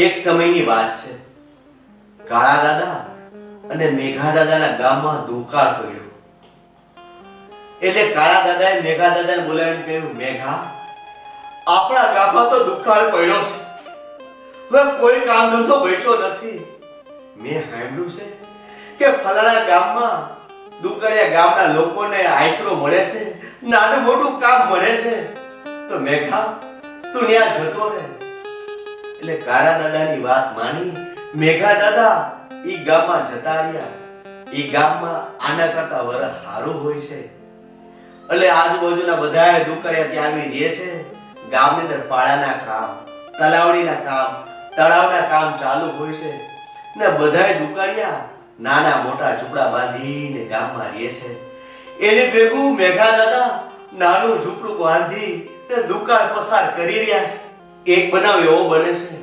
એક સમયની વાત છે. કાળા દાદા અને મેઘા દાદાના ગામમાં દુકાળ પડ્યો. એટલે કાળા દાદાએ મેઘા દાદાને બોલાવીને કહ્યું, મેઘા, આપણા ગામમાં તો દુકાળ પડ્યો છે. હવે કોઈ કામ ધંધો બચ્યો નથી. મેં સાંભળ્યું છે કે ફલાણા ગામમાં દુકાળિયા ગામના લોકોને આશરો મળે છે, નાનું મોટું કામ મળે છે. તો મેઘા, તું ત્યાં જતો રહે. એટલે કાળા દાદાની વાત માની મેઘા દાદા ઈ ગામમાં જતા રહ્યા. ઈ ગામમાં આના કરતા વર હારું હોય છે. એટલે આજુબાજુના બધાય દુકાળિયા ત્યાં આવી રહે છે. ગામની અંદર પાળાના કામ, તલાવડીના કામ, તળાવના કામ ચાલુ હોય છે. ને બધાય દુકાળિયા નાના મોટા ઝૂંપડા બાંધીને ગામમાં રહે છે. એને ભેગું મેઘા દાદા નાનું ઝૂંપડું બાંધી ને દુકાળ પસાર કરી રહ્યા છે. એક બનાવ એવો બને છે,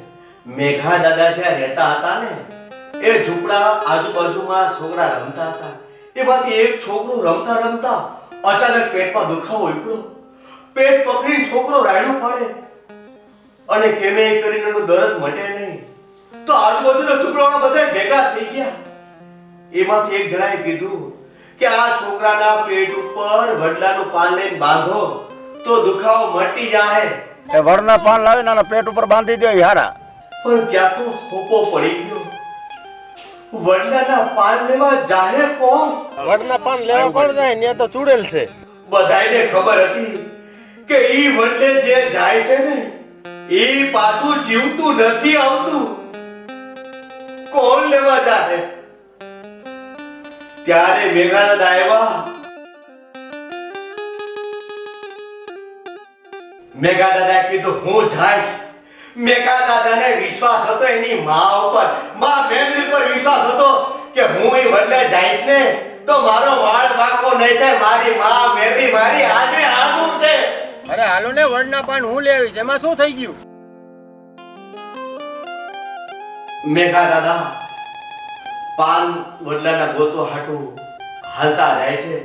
મેઘા દાદા જ્યાં રહેતા હતા ને એ ઝૂંપડા આજુબાજુમાં છોકરા રમતા હતા. એમાંથી એક છોકરો રમતા રમતા અચાનક પેટમાં દુખાવો ઉપડ્યો. પેટ પકડીને છોકરો રાયડું પાડે અને કેમે કરીને એનું દર્દ મટે નહીં. તો આજુબાજુના ઝૂંપડાવાળા બધા ભેગા થઈ ગયા. એમાંથી એક જણાએ કીધું કે આ છોકરાના પેટ ઉપર વડલાનું પાન લઈને બાંધો તો દુખાવો મટી જાય. એ વડના પાન લાવીને આના પેટ ઉપર બાંધી દે હારા. પણ ત્યાં તો હોપો પડી ગયો. વડલાના પાન લેવા જાહે કોણ? વડના પાન લેવા કોણ જાય? ને તો ચૂડેલ છે. બધાયને ખબર હતી કે ઈ વડલે જે જાય છે ને ઈ પાછું જીવતું નથી આવતું. કોણ લેવા જાહે? ત્યારે મેઘા દાદા આવ્યા. મેઘા દાદા કીધું હું જઈશ. મેઘા દાદાને વિશ્વાસ હતો એની માં ઉપર, માં મેલડી પર વિશ્વાસ હતો કે હું એ વડલે જઈશ ને તો મારો વાળ વાંકો નહીં થાય. મારી માં મેલડી મારી આજે હાજર છે. અરે હાલો ને, વડના પાન હું લેવીશ, એમાં શું થઈ ગયું? મેઘા દાદા પાન વડલાના ગોતો હાટું હાલતા જાય છે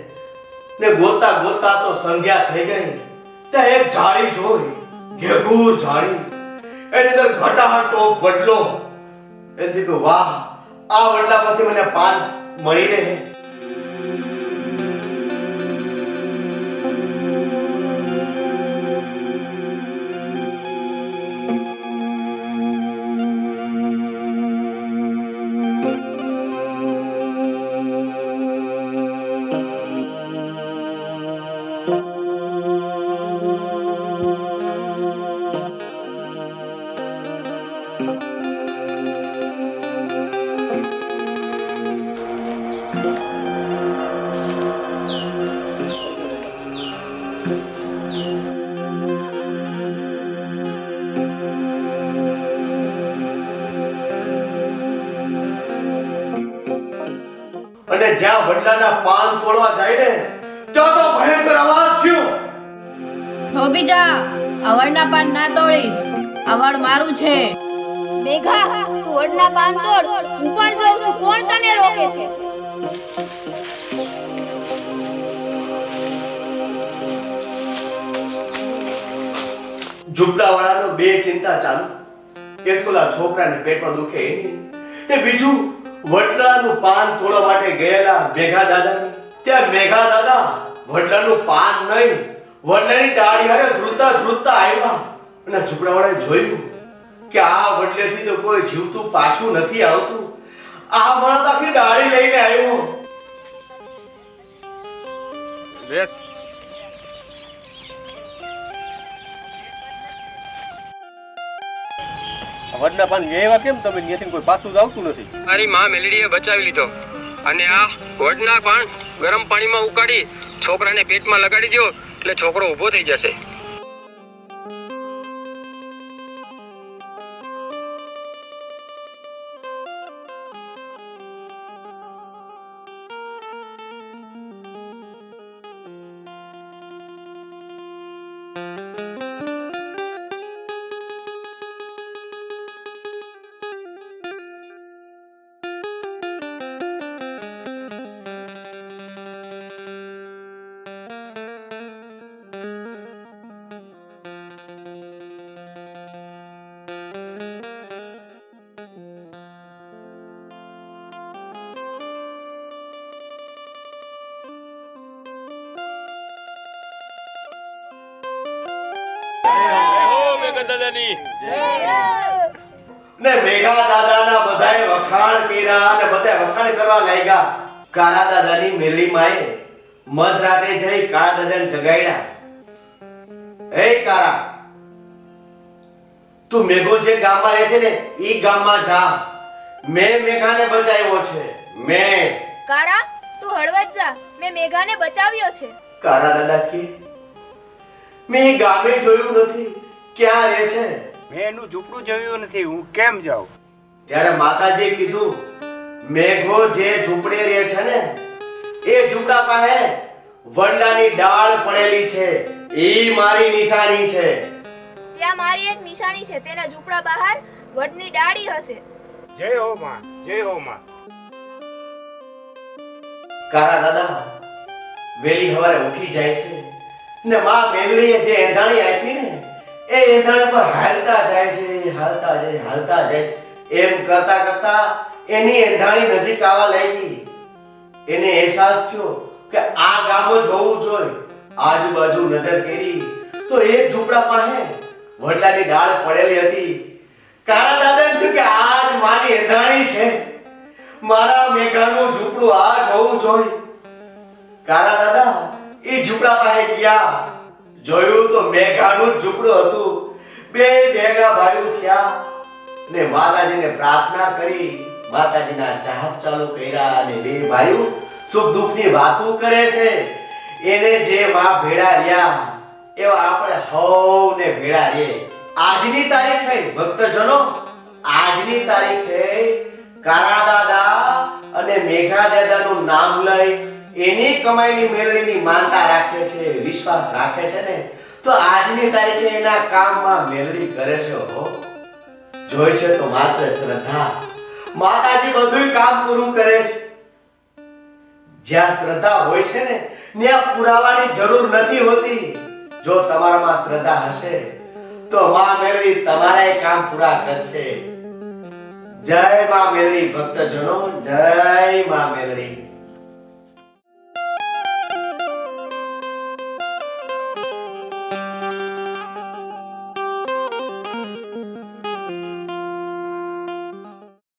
ને ગોતા ગોતા તો સંધ્યા થઈ ગઈ. ત્યાં એક જાળી જોઈ, ઘેઘૂર જાળી. એની અંદર ઘટાટો વડલો. એથી કે વાહ, આ વડલા પરથી મને પાન મળી રહે. અને જ્યાં વડલાના પાન તોડવા જાય ને ત્યાં તો ભયંકર અવાજ થયો. ધોબીજા, આવડના પાન ના તોડીશ, આવડ મારું છે. મેઘા, તું વડના પાન તોડ, હું પણ જોઉં છું કોણ તને રોકે છે. ઝૂંપડાવાળાનો બે ચિંતા ચાલુ. એક તોલા છોકરાને પેટમાં દુખે એની, ને બીજું વડલાનું પાન તોડવા માટે ગયેલા મેઘા દાદાની. ત્યાં મેઘા દાદા વડલાનું પાન નહીં, વડલાની ડાળી હારે ધ્રુતા ધ્રુતા આવ્યા. અને ઝૂંપડાવાળાએ જોયું કે આ વડલેથી તો કોઈ જીવતું પાછું નથી આવતું. આ માણસ આખી ડાળી લઈને આવ્યો. બેસ. વડના પાન લેવા કેમ તમે? ત્યાંથી કોઈ પાછું જ આવતું નથી. મારી માં મેલડીએ બચાવી લીધો. અને આ વડના પાન ગરમ પાણીમાં ઉકાળી છોકરાને પેટમાં લગાડી દો એટલે છોકરો ઊભો થઈ જશે. દાદાની ને મેઘા દાદાના બધાએ વખાણ કર્યા અને બધાએ વખાણ કરવા લાગ્યા. કાળા દાદાની મેલી માએ મધરાતે જઈ કાળા દાદાને જગાડ્યા. હે કાળા, તું મેઘો જે ગામમાં રહે છે ને ઈ ગામમાં જા. મેં મેઘાને બચાવ્યો છે. મેં કારા તું હળવદ જા, મેં મેઘાને બચાવ્યો છે. કાળા દાદા કે મેં ઈ ગામે જોયું નથી, ક્યાં રહે છે? મેં એનું ઝૂંપડું જોયું નથી, હું કેમ જાઉં? ત્યારે માતાજીએ કીધું મેઘો જે ઝૂંપડે રહે છે ને એ ઝૂંપડા પાસે વડલાની ડાળ પડેલી છે, ઈ મારી નિશાની છે. ત્યાં મારી એક નિશાની છે, તેના ઝૂંપડા બહાર વડની ડાળી હશે. જય હો માં, જય હો માં. કાળા દાદા વેલી સવારે ઉઠી જાય છે ને માં મેલડીએ જે એંધાણી આપી ને એ એંધાણી પર હાલતા જાય છે, હાલતા જાય છે. એમ કરતા કરતા એની એંધાણી નજીક આવવા લાગી. એને અહેસાસ થયો કે આ ગામ જ હોવું જોઈએ. આજુબાજુ નજર કરી તો એક ઝૂંપડા પાસે વડલાની ડાળ પડેલી હતી. કાળા દાદાને થયું કે આજ મારી એંધાણી છે, મારા મેઘાનું ઝૂંપડું આ જ હોવું જોઈએ. કાળા દાદા એ ઝૂંપડા પાસે ગયા, જોયું તો મેઘાનું જ ઝૂંપડું હતું. બે ભેગા ભાઈઓ થયા ને માતાજીને પ્રાર્થના કરી, માતાજીના જાપ ચાલુ કર્યા અને બે ભાઈઓ સુખ દુઃખની વાતો કરે છે. એને જે માં ભેળા રહ્યા એવા આપણે સૌને ભેળા રહે. આજની તારીખે ભક્તજનો, આજની તારીખે કાળા દાદા અને મેઘા દાદાનું નામ લઈ એની કમાઈની મેળવીની માનતા રાખે છે, વિશ્વાસ રાખે છે ને તો આજની તારીખે એના કામમાં મેળવી કરે છે. હો જોઈ છે તો માત્ર શ્રદ્ધા. માતાજી બધું કામ પૂરું કરે છે. જ્યાં શ્રદ્ધા હોય છે ને ત્યાં પુરાવાની જરૂર નથી હોતી. જો તમારામાં શ્રદ્ધા હશે તો માં મેળવી તમારા કામ પૂરા કરશે. જય માં મેળવી ભક્તજનો, જય માં મેળવી.